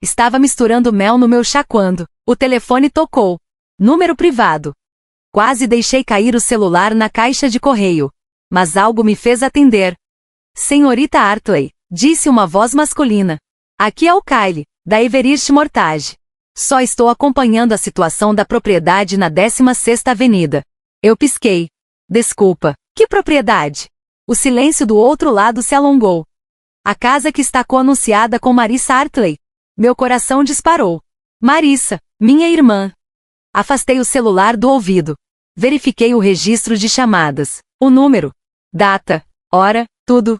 Estava misturando mel no meu chá quando o telefone tocou. Número privado. Quase deixei cair o celular na caixa de correio. Mas algo me fez atender. Senhorita Hartley, disse uma voz masculina. Aqui é o Kyle, da Everest Mortgage. Só estou acompanhando a situação da propriedade na 16ª Avenida. Eu pisquei. Desculpa, que propriedade? O silêncio do outro lado se alongou. A casa que está co-anunciada com Marissa Hartley. Meu coração disparou. Marissa, minha irmã. Afastei o celular do ouvido. Verifiquei o registro de chamadas. O número. Data. Hora. Tudo.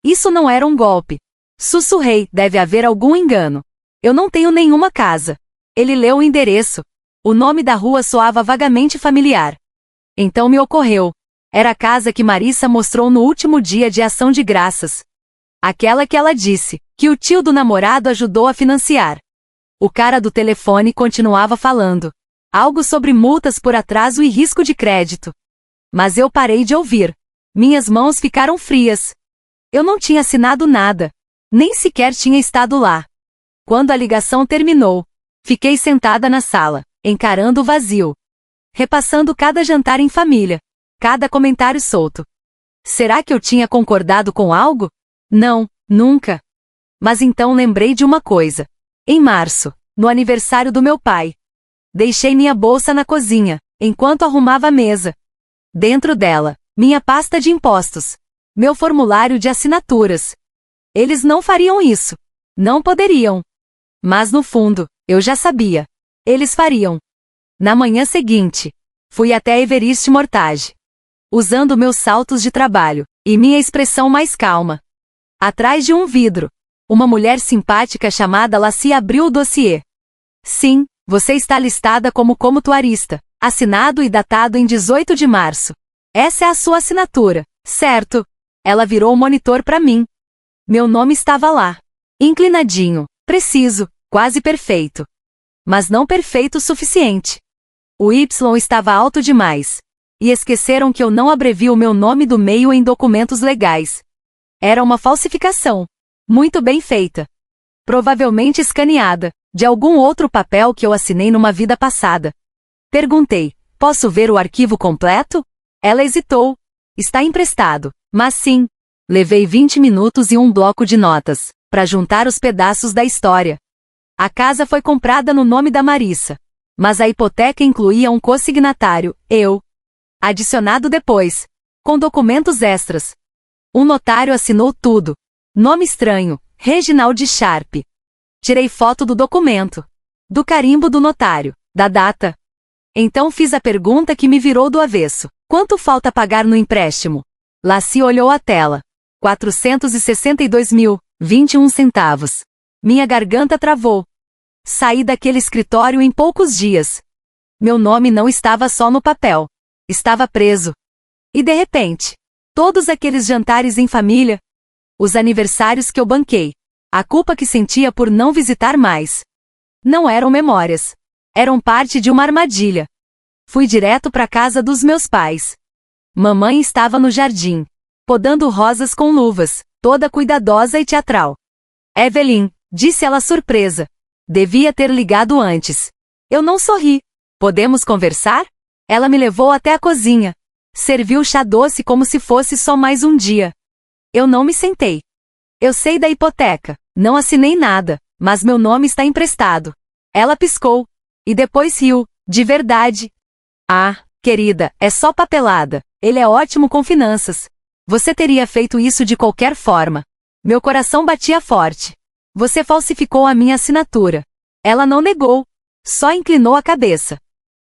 Isso não era um golpe. Sussurrei, deve haver algum engano. Eu não tenho nenhuma casa. Ele leu o endereço. O nome da rua soava vagamente familiar. Então me ocorreu. Era a casa que Marissa mostrou no último dia de ação de graças. Aquela que ela disse, que o tio do namorado ajudou a financiar. O cara do telefone continuava falando. Algo sobre multas por atraso e risco de crédito. Mas eu parei de ouvir. Minhas mãos ficaram frias. Eu não tinha assinado nada. Nem sequer tinha estado lá. Quando a ligação terminou, fiquei sentada na sala, encarando o vazio. Repassando cada jantar em família. Cada comentário solto. Será que eu tinha concordado com algo? Não, nunca. Mas então lembrei de uma coisa. Em março, no aniversário do meu pai. Deixei minha bolsa na cozinha, enquanto arrumava a mesa. Dentro dela, minha pasta de impostos. Meu formulário de assinaturas. Eles não fariam isso. Não poderiam. Mas no fundo, eu já sabia. Eles fariam. Na manhã seguinte, fui até Everest Mortgage. Usando meus saltos de trabalho, e minha expressão mais calma. Atrás de um vidro, uma mulher simpática chamada Lassie abriu o dossiê. Sim, você está listada como comutuarista, assinado e datado em 18 de março. Essa é a sua assinatura, certo? Ela virou o monitor para mim. Meu nome estava lá. Inclinadinho, preciso, quase perfeito. Mas não perfeito o suficiente. O Y estava alto demais. E esqueceram que eu não abrevio o meu nome do meio em documentos legais. Era uma falsificação. Muito bem feita. Provavelmente escaneada, de algum outro papel que eu assinei numa vida passada. Perguntei, posso ver o arquivo completo? Ela hesitou. Está emprestado, mas sim. Levei 20 minutos e um bloco de notas, para juntar os pedaços da história. A casa foi comprada no nome da Marissa. Mas a hipoteca incluía um consignatário, eu. Adicionado depois, com documentos extras. Um notário assinou tudo. Nome estranho, Reginald Sharp. Tirei foto do documento. Do carimbo do notário, da data. Então fiz a pergunta que me virou do avesso. Quanto falta pagar no empréstimo? Lassie olhou a tela. 462.021 centavos. Minha garganta travou. Saí daquele escritório em poucos dias. Meu nome não estava só no papel. Estava preso. E de repente, todos aqueles jantares em família, os aniversários que eu banquei, a culpa que sentia por não visitar mais. Não eram memórias. Eram parte de uma armadilha. Fui direto para a casa dos meus pais. Mamãe estava no jardim, podando rosas com luvas, toda cuidadosa e teatral. Evelyn, disse ela surpresa. Devia ter ligado antes. Eu não sorri. Podemos conversar? Ela me levou até a cozinha. Serviu chá doce como se fosse só mais um dia. Eu não me sentei. Eu sei da hipoteca. Não assinei nada, mas meu nome está emprestado. Ela piscou. E depois riu, de verdade. Ah, querida, é só papelada. Ele é ótimo com finanças. Você teria feito isso de qualquer forma. Meu coração batia forte. Você falsificou a minha assinatura. Ela não negou. Só inclinou a cabeça.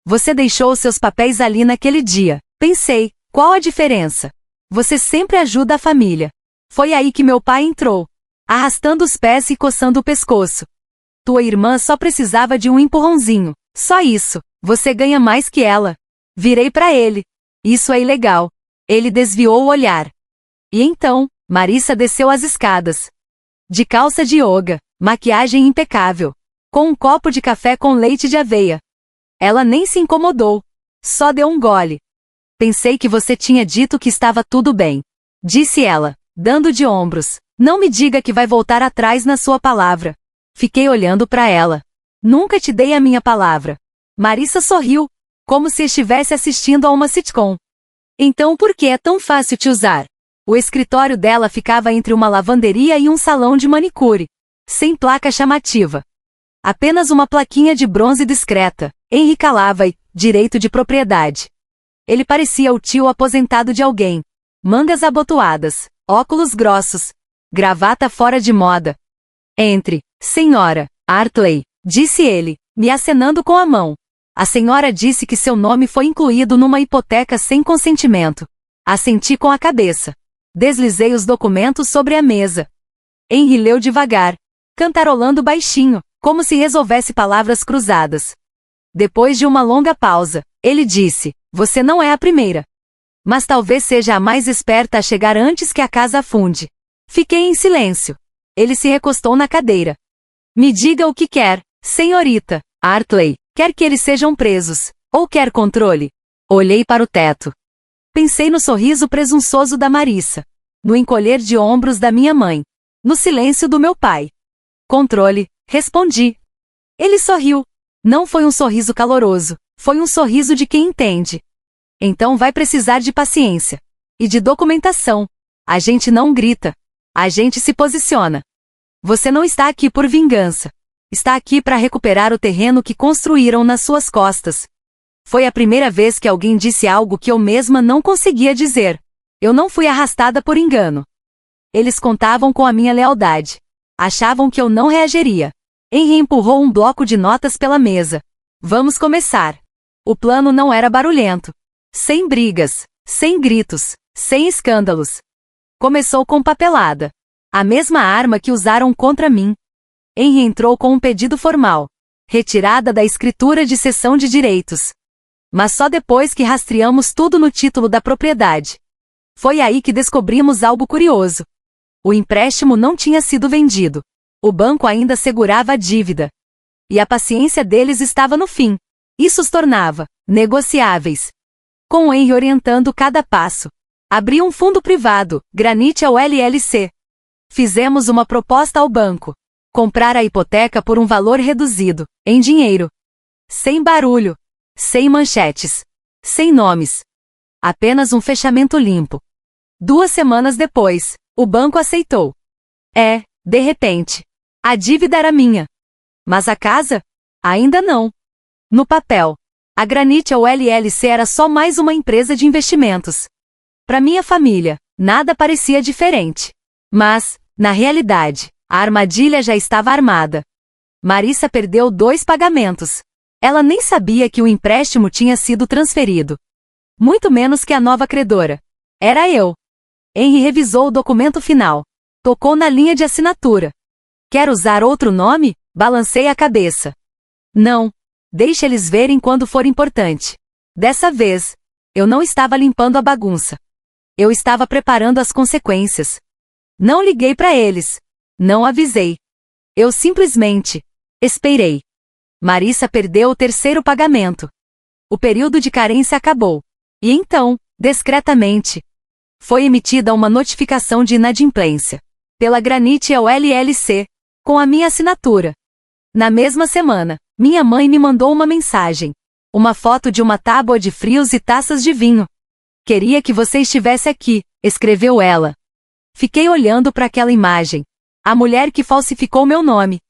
Você deixou os seus papéis ali naquele dia. Pensei, qual a diferença? Você sempre ajuda a família. Foi aí que meu pai entrou, arrastando os pés e coçando o pescoço. Tua irmã só precisava de um empurrãozinho. Só isso. Você ganha mais que ela. Virei para ele. Isso é ilegal. Ele desviou o olhar. E então, Marissa desceu as escadas. De calça de yoga, maquiagem impecável, com um copo de café com leite de aveia. Ela nem se incomodou. Só deu um gole. Pensei que você tinha dito que estava tudo bem. Disse ela, dando de ombros. Não me diga que vai voltar atrás na sua palavra. Fiquei olhando para ela. Nunca te dei a minha palavra. Marissa sorriu, como se estivesse assistindo a uma sitcom. Então por que é tão fácil te usar? O escritório dela ficava entre uma lavanderia e um salão de manicure. Sem placa chamativa. Apenas uma plaquinha de bronze discreta. Henry Calavai, direito de propriedade. Ele parecia o tio aposentado de alguém. Mangas abotoadas, óculos grossos, gravata fora de moda. Entre, senhora, Hartley, disse ele, me acenando com a mão. A senhora disse que seu nome foi incluído numa hipoteca sem consentimento. Assenti com a cabeça. Deslizei os documentos sobre a mesa. Henry leu devagar, cantarolando baixinho, como se resolvesse palavras cruzadas. Depois de uma longa pausa, ele disse, você não é a primeira. Mas talvez seja a mais esperta a chegar antes que a casa afunde. Fiquei em silêncio. Ele se recostou na cadeira. Me diga o que quer, senhorita Hartley. Quer que eles sejam presos, ou quer controle? Olhei para o teto. Pensei no sorriso presunçoso da Marissa, no encolher de ombros da minha mãe, no silêncio do meu pai. Controle, respondi. Ele sorriu. Não foi um sorriso caloroso, foi um sorriso de quem entende. Então vai precisar de paciência. E de documentação. A gente não grita. A gente se posiciona. Você não está aqui por vingança. Está aqui para recuperar o terreno que construíram nas suas costas. Foi a primeira vez que alguém disse algo que eu mesma não conseguia dizer. Eu não fui arrastada por engano. Eles contavam com a minha lealdade. Achavam que eu não reagiria. Henry empurrou um bloco de notas pela mesa. Vamos começar. O plano não era barulhento. Sem brigas, sem gritos, sem escândalos. Começou com papelada. A mesma arma que usaram contra mim. Henry entrou com um pedido formal. Retirada da escritura de cessão de direitos. Mas só depois que rastreamos tudo no título da propriedade. Foi aí que descobrimos algo curioso. O empréstimo não tinha sido vendido. O banco ainda segurava a dívida. E a paciência deles estava no fim. Isso os tornava negociáveis. Com o Henry orientando cada passo. Abri um fundo privado, Granite ao LLC. Fizemos uma proposta ao banco. Comprar a hipoteca por um valor reduzido, em dinheiro. Sem barulho. Sem manchetes. Sem nomes. Apenas um fechamento limpo. 2 semanas depois, o banco aceitou. De repente. A dívida era minha. Mas a casa? Ainda não. No papel, a Granite LLC era só mais uma empresa de investimentos. Para minha família, nada parecia diferente. Mas, na realidade, a armadilha já estava armada. Marissa perdeu 2 pagamentos. Ela nem sabia que o empréstimo tinha sido transferido. Muito menos que a nova credora. Era eu. Henry revisou o documento final. Tocou na linha de assinatura. Quer usar outro nome? Balancei a cabeça. Não. Deixe eles verem quando for importante. Dessa vez, eu não estava limpando a bagunça. Eu estava preparando as consequências. Não liguei para eles. Não avisei. Eu simplesmente esperei. Marissa perdeu o 3º pagamento. O período de carência acabou. E então, discretamente, foi emitida uma notificação de inadimplência. Pela Granite LLC, com a minha assinatura. Na mesma semana, minha mãe me mandou uma mensagem. Uma foto de uma tábua de frios e taças de vinho. Queria que você estivesse aqui, escreveu ela. Fiquei olhando para aquela imagem. A mulher que falsificou meu nome.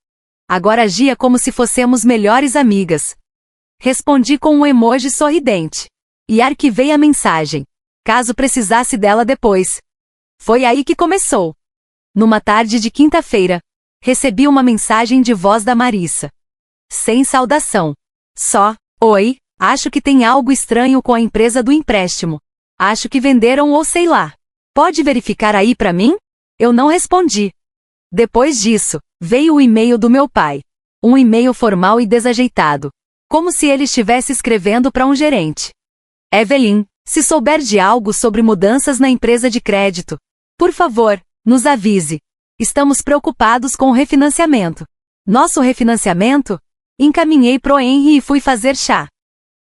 Agora agia como se fôssemos melhores amigas. Respondi com um emoji sorridente. E arquivei a mensagem. Caso precisasse dela depois. Foi aí que começou. Numa tarde de quinta-feira, recebi uma mensagem de voz da Marissa. Sem saudação. Só, oi, acho que tem algo estranho com a empresa do empréstimo. Acho que venderam ou sei lá. Pode verificar aí para mim? Eu não respondi. Depois disso, veio o e-mail do meu pai. Um e-mail formal e desajeitado. Como se ele estivesse escrevendo para um gerente. Evelyn, se souber de algo sobre mudanças na empresa de crédito, por favor, nos avise. Estamos preocupados com o refinanciamento. Nosso refinanciamento? Encaminhei pro Henry e fui fazer chá.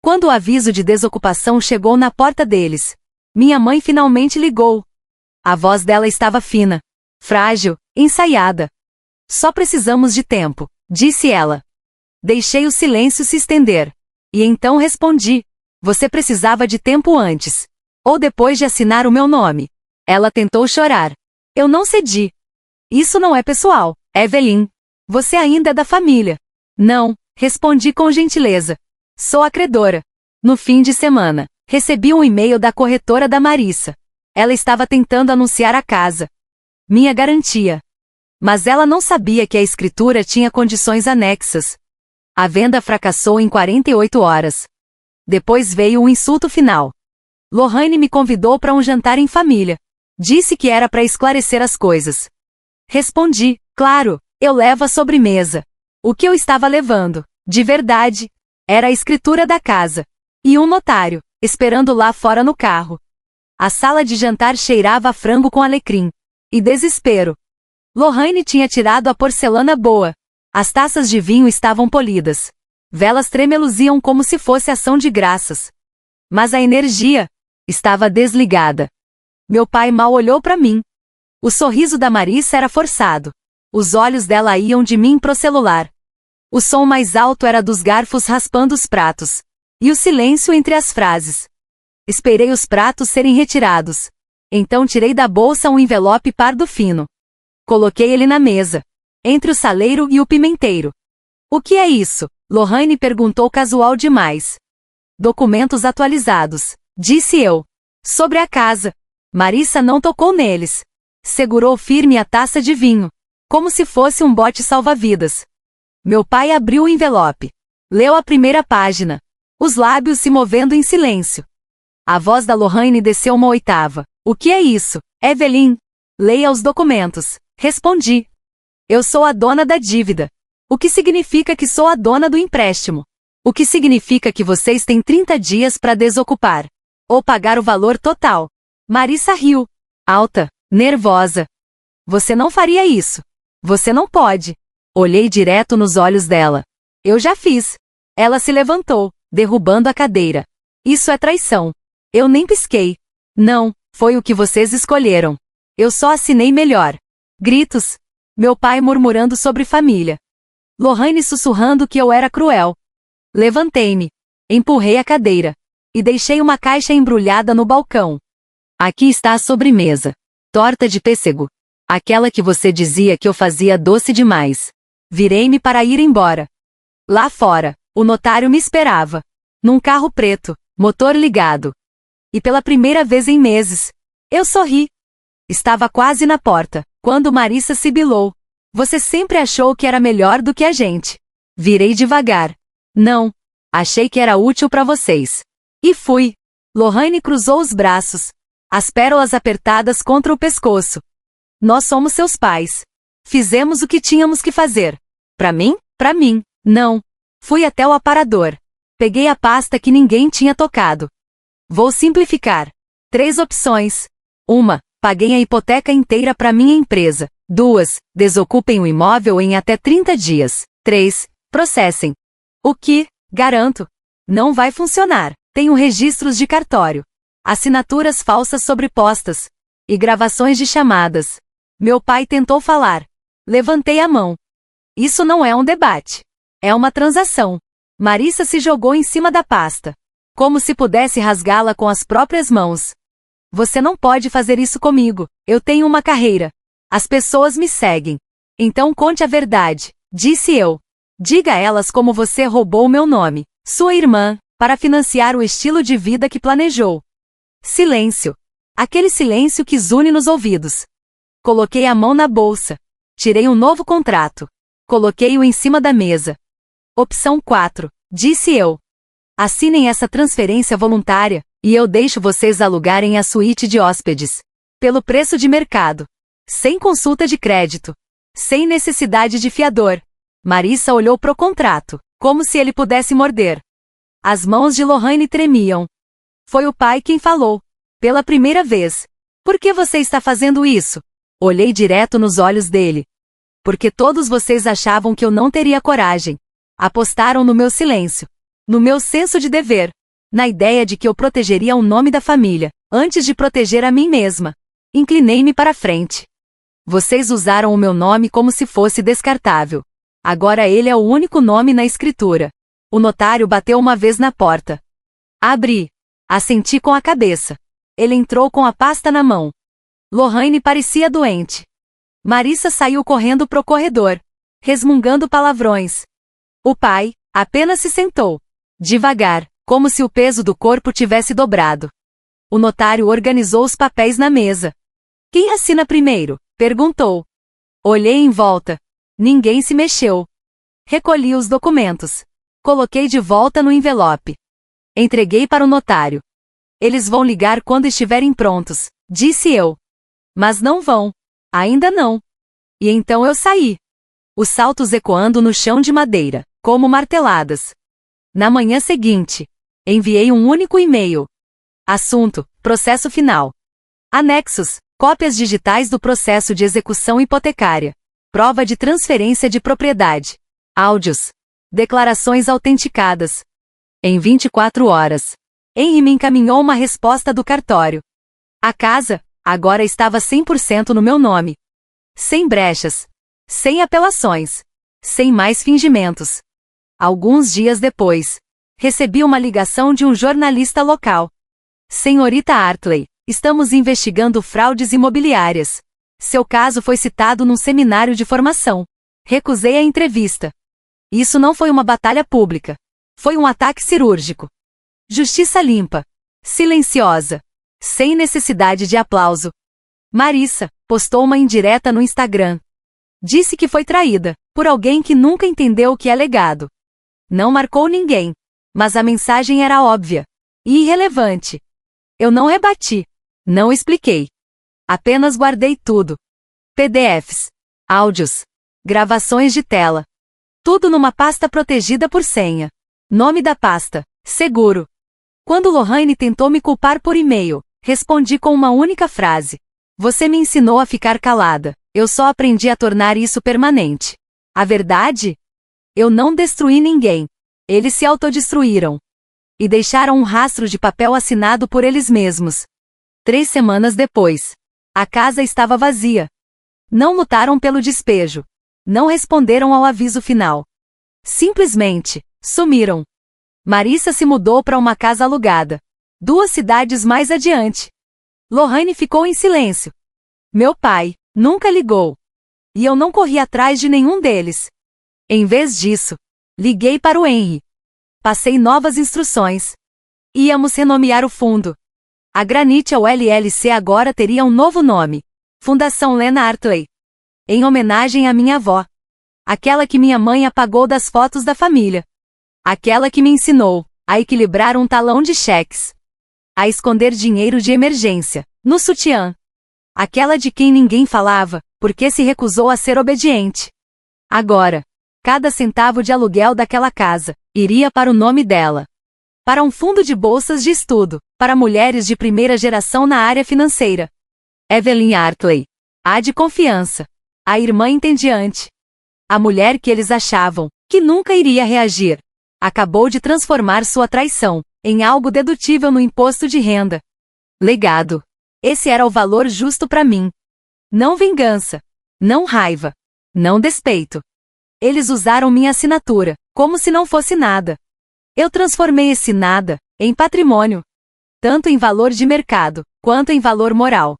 Quando o aviso de desocupação chegou na porta deles, minha mãe finalmente ligou. A voz dela estava fina, frágil, ensaiada. Só precisamos de tempo, disse ela. Deixei o silêncio se estender. E então respondi: você precisava de tempo antes. Ou depois de assinar o meu nome. Ela tentou chorar. Eu não cedi. Isso não é pessoal, Evelyn. Você ainda é da família. Não, respondi com gentileza. Sou a credora. No fim de semana, recebi um e-mail da corretora da Marissa. Ela estava tentando anunciar a casa. Minha garantia. Mas ela não sabia que a escritura tinha condições anexas. A venda fracassou em 48 horas. Depois veio o insulto final. Lohane me convidou para um jantar em família. Disse que era para esclarecer as coisas. Respondi: claro, eu levo a sobremesa. O que eu estava levando, de verdade, era a escritura da casa. E um notário, esperando lá fora no carro. A sala de jantar cheirava a frango com alecrim. E desespero. Lohane tinha tirado a porcelana boa. As taças de vinho estavam polidas. Velas tremeluziam como se fosse ação de graças. Mas a energia estava desligada. Meu pai mal olhou para mim. O sorriso da Marissa era forçado. Os olhos dela iam de mim pro celular. O som mais alto era dos garfos raspando os pratos. E o silêncio entre as frases. Esperei os pratos serem retirados. Então tirei da bolsa um envelope pardo fino. Coloquei ele na mesa, entre o saleiro e o pimenteiro. O que é isso? Lohane perguntou casual demais. Documentos atualizados, disse eu. Sobre a casa. Marissa não tocou neles. Segurou firme a taça de vinho, como se fosse um bote salva-vidas. Meu pai abriu o envelope. Leu a primeira página. Os lábios se movendo em silêncio. A voz da Lohane desceu uma oitava. O que é isso, Evelyn? Leia os documentos. Respondi. Eu sou a dona da dívida. O que significa que sou a dona do empréstimo? O que significa que vocês têm 30 dias para desocupar. Ou pagar o valor total. Marissa riu. Alta, nervosa. Você não faria isso. Você não pode. Olhei direto nos olhos dela. Eu já fiz. Ela se levantou, derrubando a cadeira. Isso é traição. Eu nem pisquei. Não, foi o que vocês escolheram. Eu só assinei melhor. Gritos. Meu pai murmurando sobre família. Lohane sussurrando que eu era cruel. Levantei-me. Empurrei a cadeira. E deixei uma caixa embrulhada no balcão. Aqui está a sobremesa. Torta de pêssego. Aquela que você dizia que eu fazia doce demais. Virei-me para ir embora. Lá fora, o notário me esperava. Num carro preto, motor ligado. E pela primeira vez em meses, eu sorri. Estava quase na porta, quando Marissa sibilou. Você sempre achou que era melhor do que a gente. Virei devagar. Não. Achei que era útil para vocês. E fui. Lohane cruzou os braços. As pérolas apertadas contra o pescoço. Nós somos seus pais. Fizemos o que tínhamos que fazer. Para mim? Para mim. Não. Fui até o aparador. Peguei a pasta que ninguém tinha tocado. Vou simplificar. 3 opções. 1. Paguem a hipoteca inteira para minha empresa. 2. Desocupem o imóvel em até 30 dias. 3. Processem. O que, garanto, não vai funcionar. Tenho registros de cartório. Assinaturas falsas sobrepostas. E gravações de chamadas. Meu pai tentou falar. Levantei a mão. Isso não é um debate. É uma transação. Marissa se jogou em cima da pasta. Como se pudesse rasgá-la com as próprias mãos. Você não pode fazer isso comigo. Eu tenho uma carreira. As pessoas me seguem. Então conte a verdade, disse eu. Diga a elas como você roubou o meu nome, sua irmã, para financiar o estilo de vida que planejou. Silêncio. Aquele silêncio que zune nos ouvidos. Coloquei a mão na bolsa. Tirei um novo contrato. Coloquei-o em cima da mesa. Opção 4, disse eu. Assinem essa transferência voluntária, e eu deixo vocês alugarem a suíte de hóspedes. Pelo preço de mercado. Sem consulta de crédito. Sem necessidade de fiador. Marissa olhou pro contrato, como se ele pudesse morder. As mãos de Lohane tremiam. Foi o pai quem falou. Pela primeira vez. Por que você está fazendo isso? Olhei direto nos olhos dele. Porque todos vocês achavam que eu não teria coragem. Apostaram no meu silêncio. No meu senso de dever. Na ideia de que eu protegeria o nome da família, antes de proteger a mim mesma. Inclinei-me para frente. Vocês usaram o meu nome como se fosse descartável. Agora ele é o único nome na escritura. O notário bateu uma vez na porta. Abri. Assenti com a cabeça. Ele entrou com a pasta na mão. Lohane parecia doente. Marissa saiu correndo pro corredor, resmungando palavrões. O pai apenas se sentou, devagar, como se o peso do corpo tivesse dobrado. O notário organizou os papéis na mesa. Quem assina primeiro? Perguntou. Olhei em volta. Ninguém se mexeu. Recolhi os documentos. Coloquei de volta no envelope. Entreguei para o notário. Eles vão ligar quando estiverem prontos, disse eu. Mas não vão. Ainda não. E então eu saí. Os saltos ecoando no chão de madeira, como marteladas. Na manhã seguinte, enviei um único e-mail. Assunto: processo final. Anexos: cópias digitais do processo de execução hipotecária. Prova de transferência de propriedade. Áudios. Declarações autenticadas. Em 24 horas, Henry me encaminhou uma resposta do cartório. A casa, agora estava 100% no meu nome. Sem brechas. Sem apelações. Sem mais fingimentos. Alguns dias depois, recebi uma ligação de um jornalista local. Senhorita Hartley, estamos investigando fraudes imobiliárias. Seu caso foi citado num seminário de formação. Recusei a entrevista. Isso não foi uma batalha pública. Foi um ataque cirúrgico. Justiça limpa. Silenciosa. Sem necessidade de aplauso. Marissa postou uma indireta no Instagram. Disse que foi traída por alguém que nunca entendeu o que é legado. Não marcou ninguém, mas a mensagem era óbvia e irrelevante. Eu não rebati. Não expliquei. Apenas guardei tudo. PDFs, áudios, gravações de tela. Tudo numa pasta protegida por senha. Nome da pasta: seguro. Quando Lohane tentou me culpar por e-mail, respondi com uma única frase. Você me ensinou a ficar calada. Eu só aprendi a tornar isso permanente. A verdade? Eu não destruí ninguém. Eles se autodestruíram. E deixaram um rastro de papel assinado por eles mesmos. 3 semanas depois, a casa estava vazia. Não lutaram pelo despejo. Não responderam ao aviso final. Simplesmente, sumiram. Marissa se mudou para uma casa alugada. 2 cidades mais adiante. Lohane ficou em silêncio. Meu pai nunca ligou. E eu não corri atrás de nenhum deles. Em vez disso, liguei para o Henry. Passei novas instruções. Íamos renomear o fundo. A Granite LLC agora teria um novo nome. Fundação Lena Hartley. Em homenagem à minha avó. Aquela que minha mãe apagou das fotos da família. Aquela que me ensinou a equilibrar um talão de cheques. A esconder dinheiro de emergência no sutiã. Aquela de quem ninguém falava, porque se recusou a ser obediente. Agora, cada centavo de aluguel daquela casa iria para o nome dela. Para um fundo de bolsas de estudo, para mulheres de primeira geração na área financeira. Evelyn Hartley. A de confiança. A irmã entediante. A mulher que eles achavam que nunca iria reagir. Acabou de transformar sua traição em algo dedutível no imposto de renda. Legado. Esse era o valor justo para mim. Não vingança. Não raiva. Não despeito. Eles usaram minha assinatura, como se não fosse nada. Eu transformei esse nada em patrimônio. Tanto em valor de mercado, quanto em valor moral.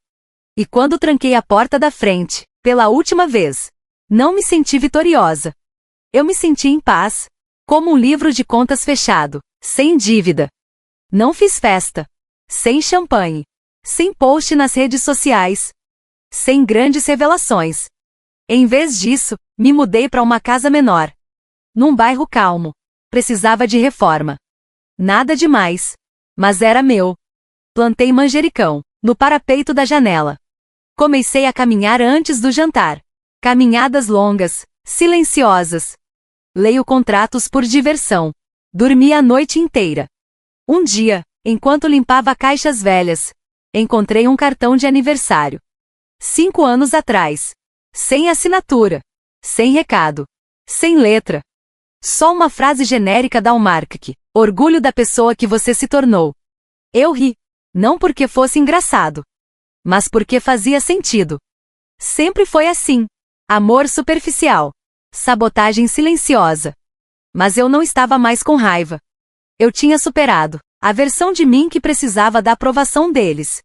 E quando tranquei a porta da frente, pela última vez, não me senti vitoriosa. Eu me senti em paz. Como um livro de contas fechado, sem dívida. Não fiz festa. Sem champanhe. Sem post nas redes sociais. Sem grandes revelações. Em vez disso, me mudei para uma casa menor. Num bairro calmo. Precisava de reforma. Nada demais. Mas era meu. Plantei manjericão no parapeito da janela. Comecei a caminhar antes do jantar. Caminhadas longas, silenciosas. Leio contratos por diversão. Dormi a noite inteira. Um dia, enquanto limpava caixas velhas, encontrei um cartão de aniversário. 5 anos atrás. Sem assinatura. Sem recado. Sem letra. Só uma frase genérica da Hallmark. Orgulho da pessoa que você se tornou. Eu ri. Não porque fosse engraçado. Mas porque fazia sentido. Sempre foi assim. Amor superficial. Sabotagem silenciosa. Mas eu não estava mais com raiva. Eu tinha superado a versão de mim que precisava da aprovação deles.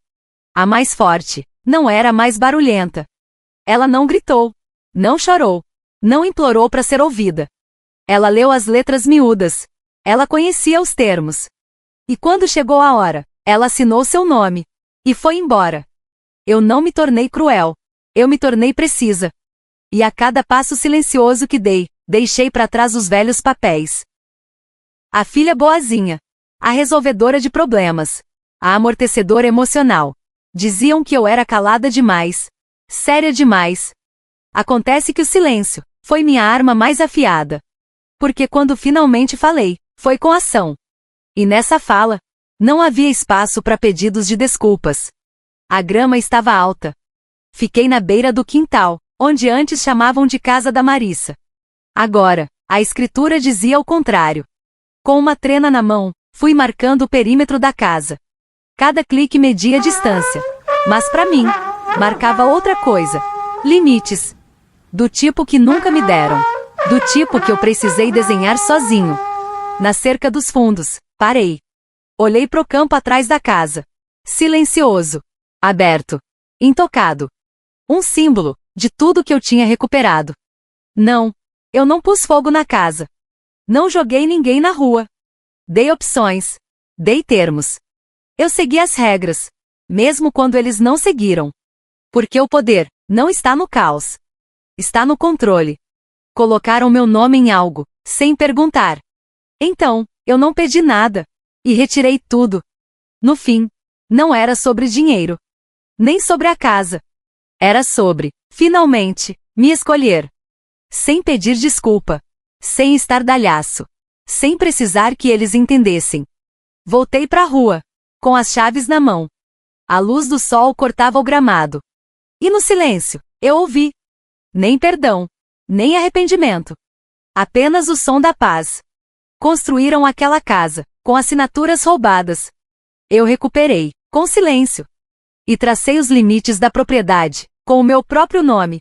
A mais forte, não era mais barulhenta. Ela não gritou, não chorou, não implorou para ser ouvida. Ela leu as letras miúdas. Ela conhecia os termos. E quando chegou a hora, ela assinou seu nome. E foi embora. Eu não me tornei cruel. Eu me tornei precisa. E a cada passo silencioso que dei, deixei para trás os velhos papéis. A filha boazinha. A resolvedora de problemas. A amortecedora emocional. Diziam que eu era calada demais. Séria demais. Acontece que o silêncio foi minha arma mais afiada. Porque quando finalmente falei, foi com ação. E nessa fala, não havia espaço para pedidos de desculpas. A grama estava alta. Fiquei na beira do quintal, onde antes chamavam de casa da Marissa. Agora, a escritura dizia o contrário. Com uma trena na mão, fui marcando o perímetro da casa. Cada clique media a distância. Mas para mim, marcava outra coisa. Limites. Do tipo que nunca me deram. Do tipo que eu precisei desenhar sozinho. Na cerca dos fundos, parei. Olhei pro campo atrás da casa. Silencioso. Aberto. Intocado. Um símbolo de tudo que eu tinha recuperado. Não. Eu não pus fogo na casa. Não joguei ninguém na rua. Dei opções. Dei termos. Eu segui as regras. Mesmo quando eles não seguiram. Porque o poder não está no caos. Está no controle. Colocaram meu nome em algo, sem perguntar. Então, eu não pedi nada. E retirei tudo. No fim, não era sobre dinheiro. Nem sobre a casa. Era sobre, finalmente, me escolher. Sem pedir desculpa. Sem estardalhaço. Sem precisar que eles entendessem. Voltei para a rua. Com as chaves na mão. A luz do sol cortava o gramado. E no silêncio, eu ouvi. Nem perdão. Nem arrependimento. Apenas o som da paz. Construíram aquela casa, com assinaturas roubadas. Eu recuperei, com silêncio. E tracei os limites da propriedade, com o meu próprio nome.